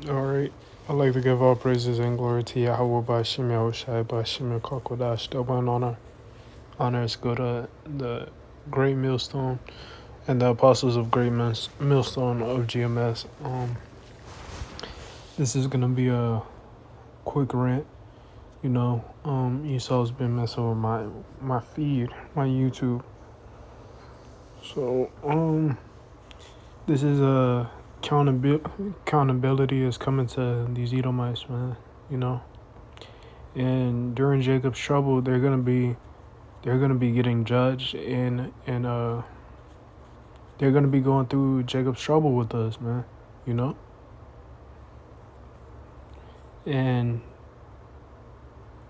All right. I'd like to give all praises and glory to Yahweh Bashim Yahushai Bashim Kakodash. Double and honors go to the great millstone and the apostles of great millstone of GMS. This is gonna be a quick rant. Esau's been messing with my feed, my YouTube. So this is accountability is coming to these Edomites, man. You know, and during Jacob's trouble, they're gonna be getting judged, and they're gonna be going through Jacob's trouble with us, man. You know, and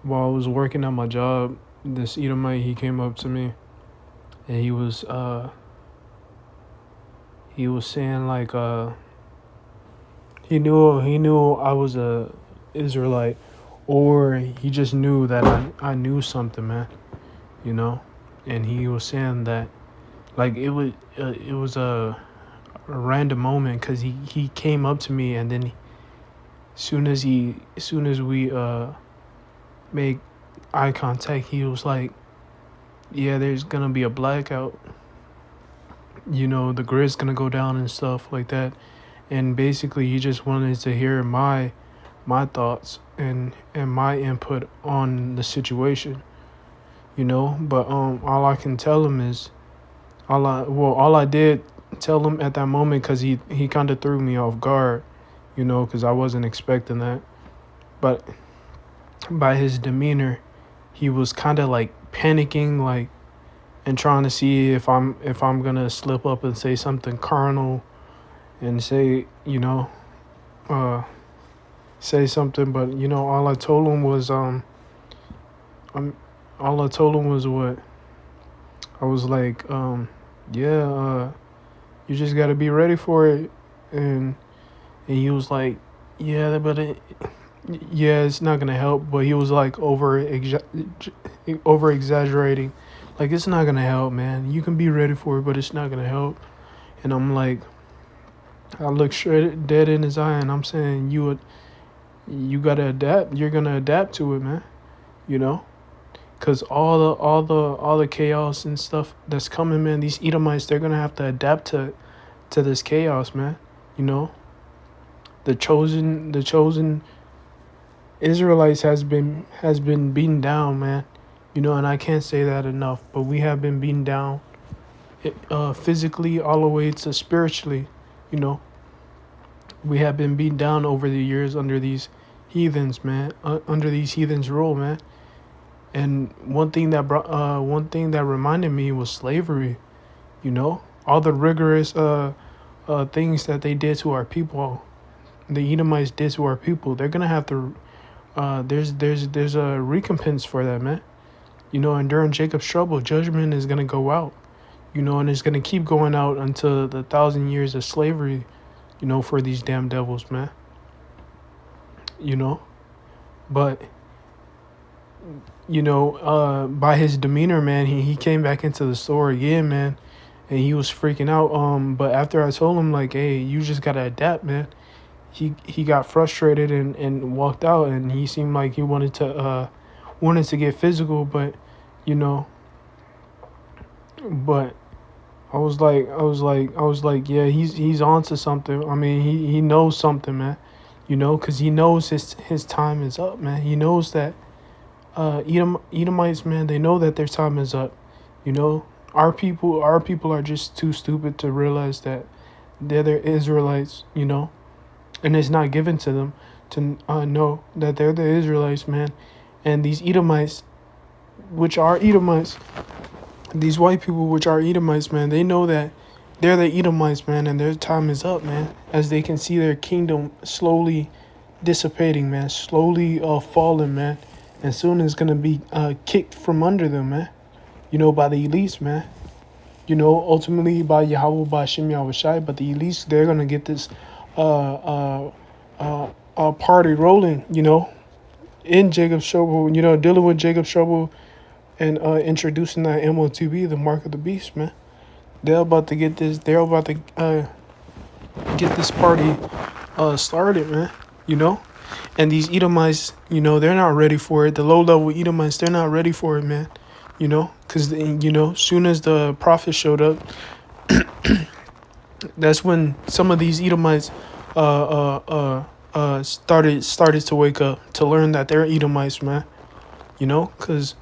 while I was working at my job, this Edomite he came up to me, and he was saying like he knew I was a Israelite, or he just knew that I knew something, man. You know, and he was saying that like it was a random moment because he came up to me, and then soon as we make eye contact, he was like, yeah, there's gonna be a blackout, the grid's gonna go down and stuff like that. And basically he just wanted to hear my thoughts and my input on the situation, but all I can tell him is all I did tell him at that moment, because he kind of threw me off guard, because I wasn't expecting that. But by his demeanor, he was kind of like panicking, like, and trying to see if I'm gonna slip up and say something carnal and uh say something. But all I told him was all I told him was what I was like, yeah, you just got to be ready for it. And he was like, yeah, but yeah, it's not gonna help. But he was like over exaggerating, like, it's not gonna help, man. You can be ready for it, but it's not gonna help. And I'm like, I look straight dead in his eye, and I'm saying, you gotta adapt. You're gonna adapt to it, man. You know, because all the chaos and stuff that's coming, man. These Edomites, they're gonna have to adapt to this chaos, man. You know, the chosen Israelites has been beaten down, man. And I can't say that enough. But we have been beaten down, physically, all the way to spiritually. You know, we have been beaten down over the years under these heathens, man. Under these heathens' rule, man. And one thing that reminded me was slavery. All the rigorous things that they did to our people, the Edomites did to our people. They're gonna have to. There's a recompense for that, man. And during Jacob's trouble, judgment is gonna go out. And it's gonna keep going out until the 1,000 years of slavery. For these damn devils, man. But by his demeanor, man, he came back into the store again, man, and he was freaking out. But after I told him, like, hey, you just gotta adapt, man, he got frustrated and walked out, and he seemed like he wanted to get physical, but but I was like, yeah, he's onto something. I mean, he knows something, man. Because he knows his time is up, man. He knows that Edomites, man, they know that their time is up. Our people are just too stupid to realize that they're Israelites. And it's not given to them to know that they're the Israelites, man. And these Edomites, which are Edomites, these white people, which are Edomites, man, they know that they're the Edomites, man, and their time is up, man. As they can see their kingdom slowly dissipating, man, slowly falling, man. And soon it's going to be kicked from under them, man. By the elites, man. Ultimately by Yahweh, by Shem Yahushai. But the elites, they're going to get this party rolling, in Jacob's trouble, dealing with Jacob's trouble and introducing that MOTB, the mark of the beast, man. They're about to get this party started, man. you know? And these Edomites, they're not ready for it. The low level Edomites, they're not ready for it, man. Because, soon as the prophet showed up, that's when some of these Edomites started to wake up, to learn that they're Edomites, man. Because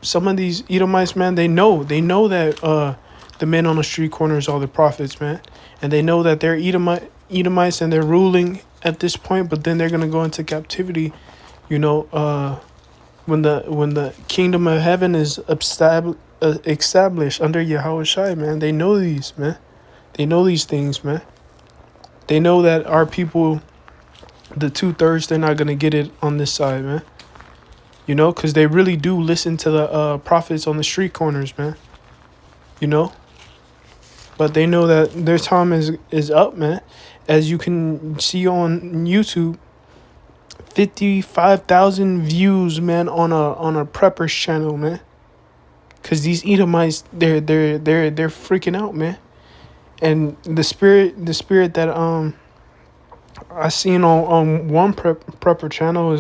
some of these Edomites, man, they know that the men on the street corners are the prophets, man, and they know that they're Edomites and they're ruling at this point. But then they're gonna go into captivity, when the kingdom of heaven is established under Yahweh Shai, man. They know these, man. They know these things, man. They know that our people, the 2/3, they're not gonna get it on this side, man. Because they really do listen to the prophets on the street corners, man. But they know that their time is up, man. As you can see on YouTube, 55,000 views, man, on a prepper's channel, man. Cause these Edomites, they're freaking out, man. And the spirit that I seen on one prepper channel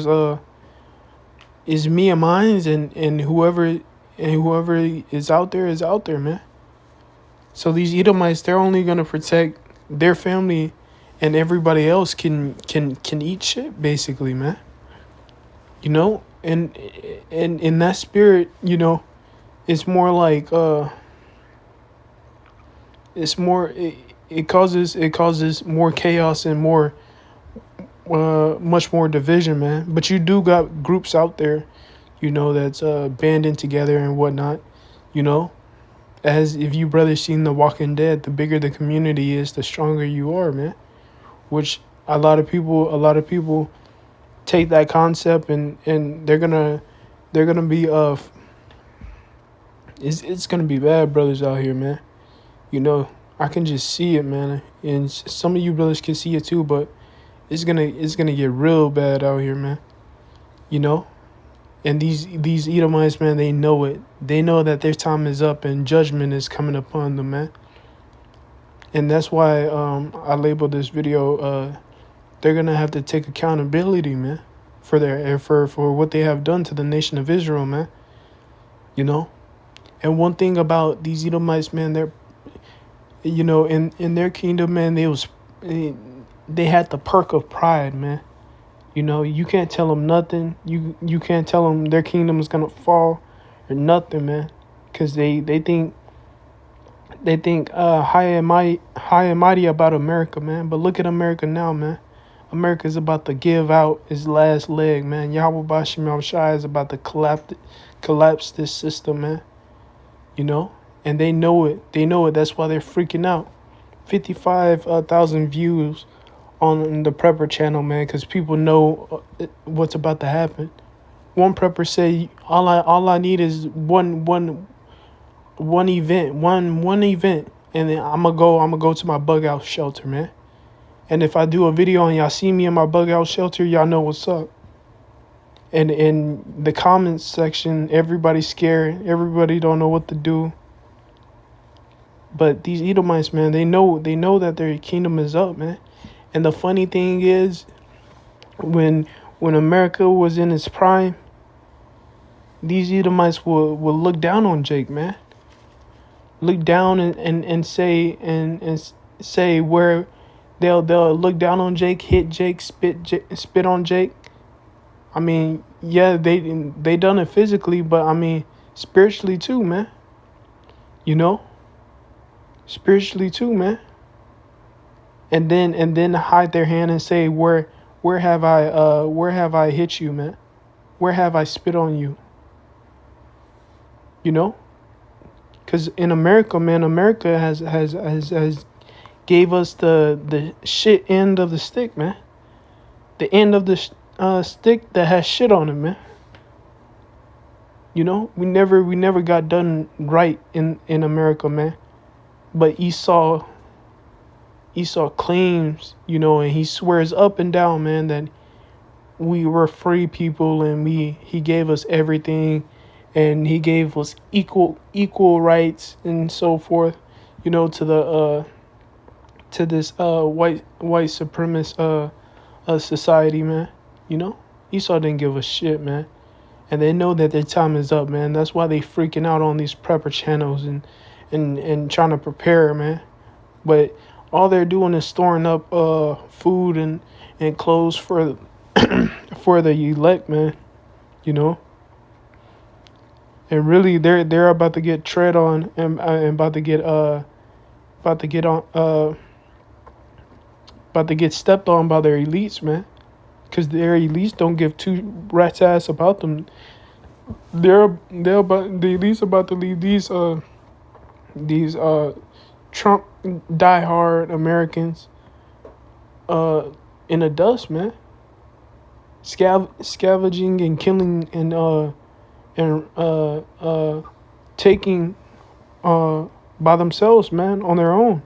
is me and mine, and whoever is out there, man. So these Edomites, they're only gonna protect their family, and everybody else can eat shit, basically, man. And in that spirit, it's more like it causes more chaos and more much more division, man. But you do got groups out there, that's banding together and whatnot, as if you brothers seen The Walking Dead, the bigger the community is, the stronger you are, man. Which a lot of people take that concept, and they're gonna be it's gonna be bad brothers out here, man. I can just see it, man, and some of you brothers can see it too. But it's gonna get real bad out here, man. And these Edomites, man, they know it. They know that their time is up and judgment is coming upon them, man. And that's why I labeled this video, they're gonna have to take accountability, man, for what they have done to the nation of Israel, man. And one thing about these Edomites, man, they're in their kingdom, man, they had the perk of pride, man. You can't tell them nothing. You can't tell them their kingdom is gonna fall or nothing, man, because they think high and mighty about America, man. But look at America now, man. America's about to give out its last leg, man. Yahweh Bashim Shai is about to collapse this system, man. And they know it. That's why they're freaking out. 55,000 views on the prepper channel, man, because people know what's about to happen. One prepper say, all I need is one event, one event, and then I'm gonna go to my bug out shelter, man. And if I do a video and y'all see me in my bug out shelter, y'all know what's up. And in the comments section, everybody's scared. Everybody don't know what to do. But these Edomites, man, they know that their kingdom is up, man. And the funny thing is, when America was in its prime, these Edomites will look down on Jake, man. Look down and say where they'll look down on Jake, hit Jake, spit on Jake. I mean, yeah, they done it physically, but I mean spiritually too, man. Spiritually too, man. And then hide their hand and say, where have I hit you, man? Where have I spit on you? Because in America, man, America has gave us the shit end of the stick, man. The end of the stick that has shit on it, man. We never got done right in America, man. But Esau claims, and he swears up and down, man, that we were free people, and he gave us everything, and he gave us equal rights and so forth, to the to this white supremacist society, man. You know, Esau didn't give a shit, man. And they know that their time is up, man. That's why they freaking out on these prepper channels and trying to prepare, man. But all they're doing is storing up food and clothes for for the elect, man. You know, and really they're about to get tread on and about to get on about to get stepped on by their elites, man. Because their elites don't give two rats ass about them. They're about the elites about to leave these Trump diehard Americans in the dust, man. Scavenging and killing and taking by themselves, man, on their own.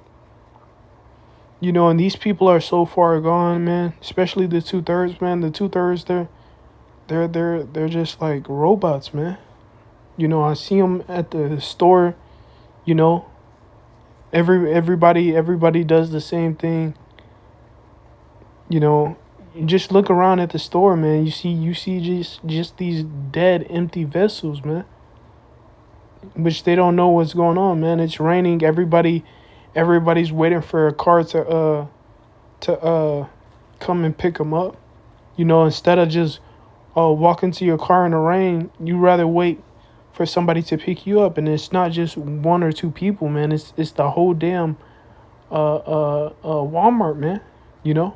You know, and these people are so far gone, man. Especially the 2/3, man. The 2/3, they're just like robots, man. You know, I see them at the store. You know, everybody does the same thing. You know, you just look around at the store, man. You see just these dead, empty vessels, man. Which they don't know what's going on, man. It's raining. Everybody's waiting for a car to come and pick them up. You know, instead of just walking to your car in the rain, you rather wait for somebody to pick you up. And it's not just one or two people, man. It's the whole damn Walmart, man. You know.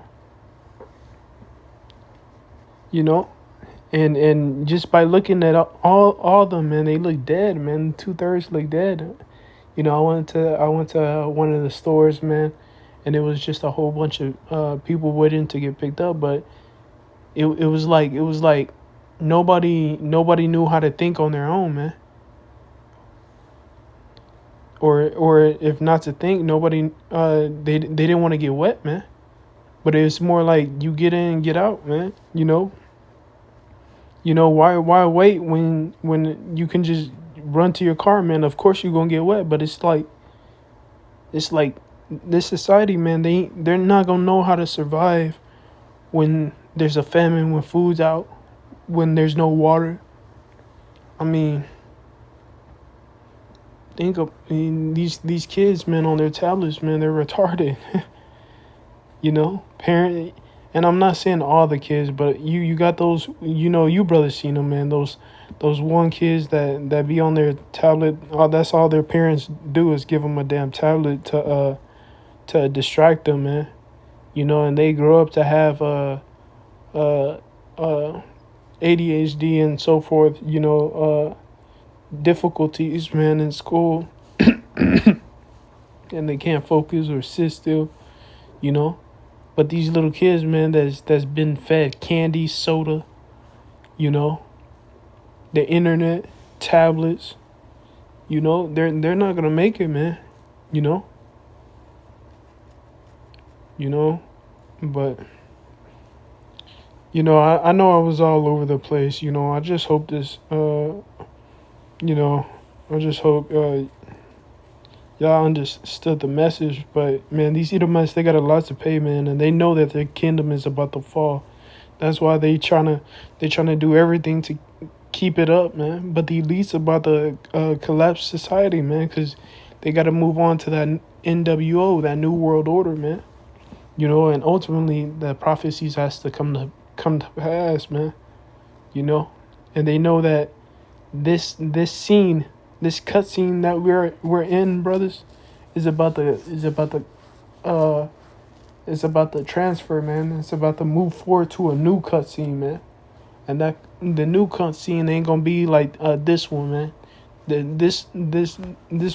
You know, and just by looking at all of them, man, they look dead, man. 2/3 look dead. You know, I went to one of the stores, man, and it was just a whole bunch of people waiting to get picked up. But it was like nobody knew how to think on their own, man. Or if not to think, nobody they didn't want to get wet, man. But it's more like you get in and get out, man. You know. You know, why wait when you can just run to your car, man? Of course you're gonna get wet, but it's like this society, man, they're not gonna know how to survive when there's a famine, when food's out, when there's no water. I mean, these kids, man, on their tablets, man, they're retarded. You know, parent, and I'm not saying all the kids, but you got those, you know, you brothers seen them, man. Those one kids that be on their tablet. That's all their parents do is give them a damn tablet to distract them, man. You know, and they grow up to have ADHD and so forth. You know, difficulties, man, in school, and they can't focus or sit still. You know. But these little kids, man, that's been fed candy, soda, you know, the internet, tablets, you know, they're not gonna make it, man. You know. You know, but you know, I know I was all over the place. You know, I just hope this, you know, I just hope y'all understood the message. But man, these Edomites, they got a lot to pay, man, and they know that their kingdom is about to fall. That's why they trying to do everything to keep it up, man. But the elites about to collapse society, man, because they got to move on to that NWO, that New World Order, man. You know, and ultimately the prophecies has to come to pass, man. You know, and they know that this scene, this cutscene that we're in, brothers, is about to transfer, man. It's about to move forward to a new cutscene, man. And that the new cutscene ain't gonna be like this one, man. This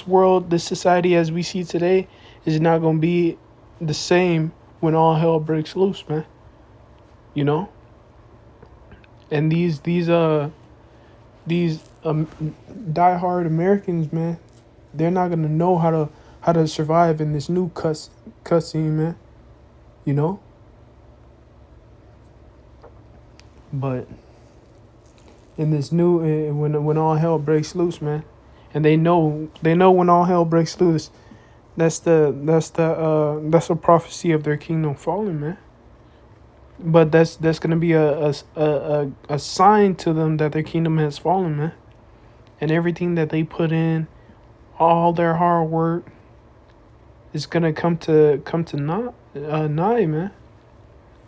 world, this society as we see today, is not gonna be the same when all hell breaks loose, man. You know. And these diehard Americans, man, they're not gonna know how to survive in this new cutscene, man. You know. But in this new when all hell breaks loose, man, and they know when all hell breaks loose, that's a prophecy of their kingdom falling, man. But that's gonna be a sign to them that their kingdom has fallen, man. And everything that they put in, all their hard work, is gonna come to not nigh, man.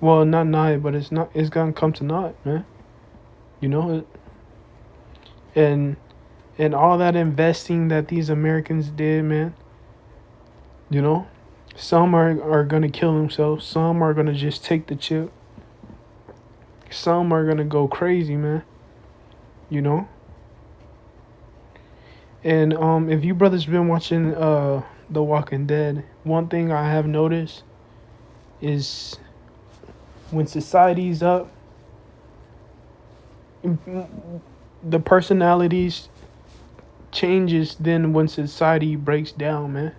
Well, not nigh, but it's not. It's gonna come to naught, man. You know, and all that investing that these Americans did, man. You know, some are gonna kill themselves. Some are gonna just take the chip. Some are gonna go crazy, man. You know. And if you brothers been watching The Walking Dead, one thing I have noticed is when society's up, the personalities changes then when society breaks down, man.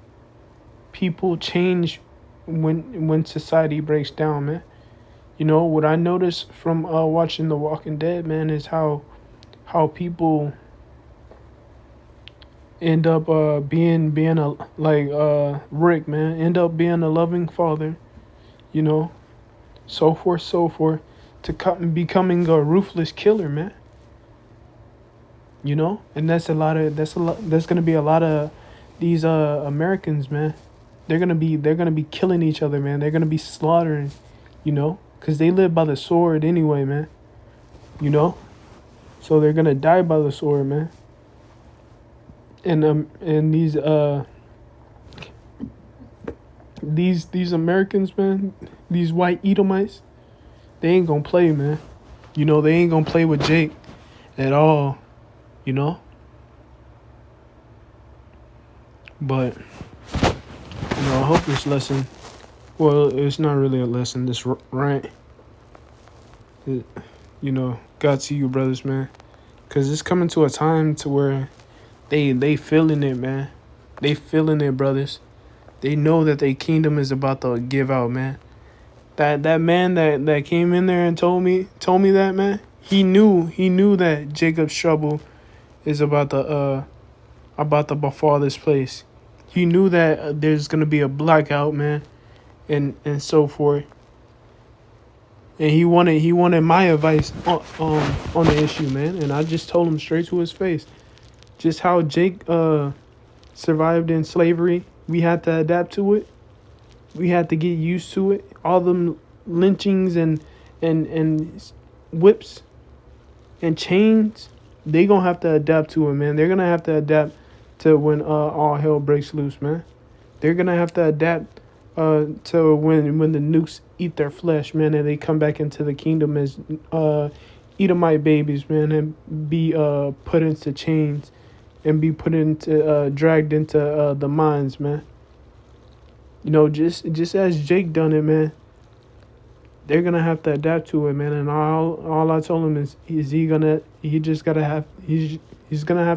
People change when society breaks down, man. You know what I noticed from watching The Walking Dead, man, is how people end up being a like Rick, man, end up being a loving father, you know, so forth, to becoming a ruthless killer, man. You know, and that's gonna be a lot of these Americans, man. They're gonna be killing each other, man. They're gonna be slaughtering, you know, because they live by the sword anyway, man. You know, so they're gonna die by the sword, man. And these Americans, man, these white Edomites, they ain't gonna play, man. You know, they ain't gonna play with Jake at all. You know, but I hope this lesson. Well, it's not really a lesson. This rant, it, God see you, brothers, man, because it's coming to a time to where they feeling it, man. They feeling it, brothers. They know that their kingdom is about to give out, man. That man that came in there and told me that, man. He knew that Jacob's trouble is about to befall this place. He knew that there's gonna be a blackout, man, and so forth. And he wanted my advice on the issue, man. And I just told him straight to his face, just how Jake survived in slavery. We had to adapt to it. We had to get used to it. All them lynchings and whips and chains, they gonna have to adapt to it, man. They're gonna have to adapt to when all hell breaks loose, man. They're gonna have to adapt to when the nukes eat their flesh, man, and they come back into the kingdom as Edomite babies, man, and be put into chains and be put into dragged into the mines, man. You know, just as Jake done it, man. They're gonna have to adapt to it, man. And all I told him is he's gonna have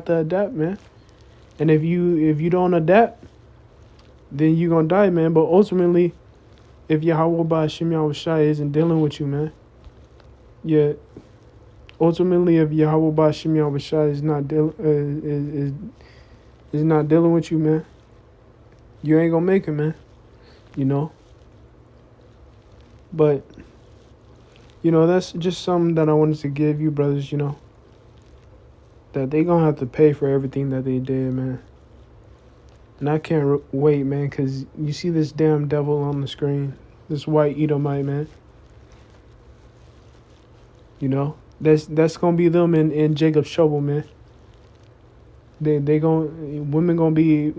to adapt, man. And if you don't adapt, then you're gonna die, man. But ultimately, if Yahweh Ba'Shem Yahushai isn't dealing with you, man, yeah. Ultimately, if Yahweh Ba'Shem Yahushai is not dealing with you, man, you ain't gonna make it, man. You know. But that's just something that I wanted to give you, brothers. That they gonna have to pay for everything that they did, man. And I can't wait, man, because you see this damn devil on the screen, this white Edomite, man. That's gonna be them in Jacob's trouble, man. Women gonna be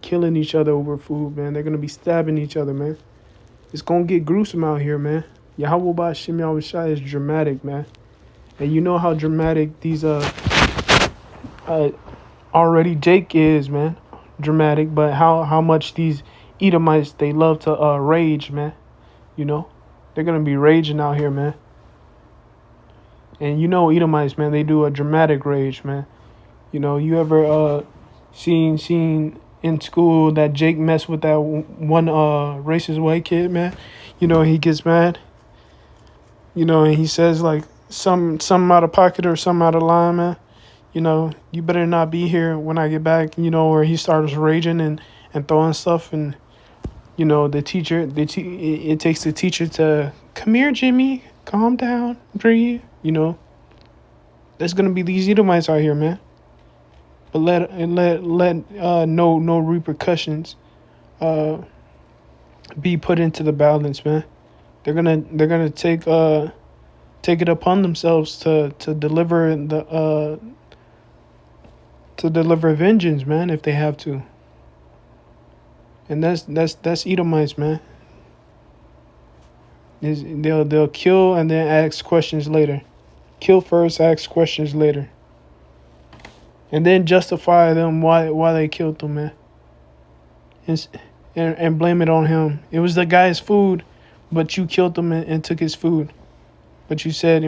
killing each other over food, man. They're gonna be stabbing each other, man. It's gonna get gruesome out here, man. Yahweh Ba'Shem Yahushai is dramatic, man. And you know how dramatic these already Jake is, man. Dramatic, but how much these Edomites, they love to rage, man. They're gonna be raging out here, man. And Edomites, man, they do a dramatic rage, man. You ever seen in school that Jake messed with that one racist white kid, man? He gets mad. And he says like some out of pocket or some out of line, man. You better not be here when I get back. Or he starts raging and throwing stuff, and the teacher, it takes the teacher come here, Jimmy. Calm down, breathe. There's gonna be these Edomites out here, man. But let no repercussions uh be put into the balance, man. They're gonna take it upon themselves to deliver vengeance, man, if they have to. And that's Edomites, man. They'll kill and then ask questions later. Kill first, ask questions later, and then justify them why they killed them, man. And blame it on him. It was the guy's food, but you killed him and took his food. But you said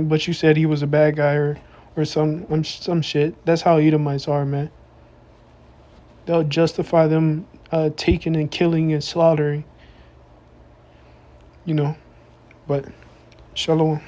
he was a bad guy or some shit. That's how Edomites are, man. They'll justify them taking and killing and slaughtering. But shalom.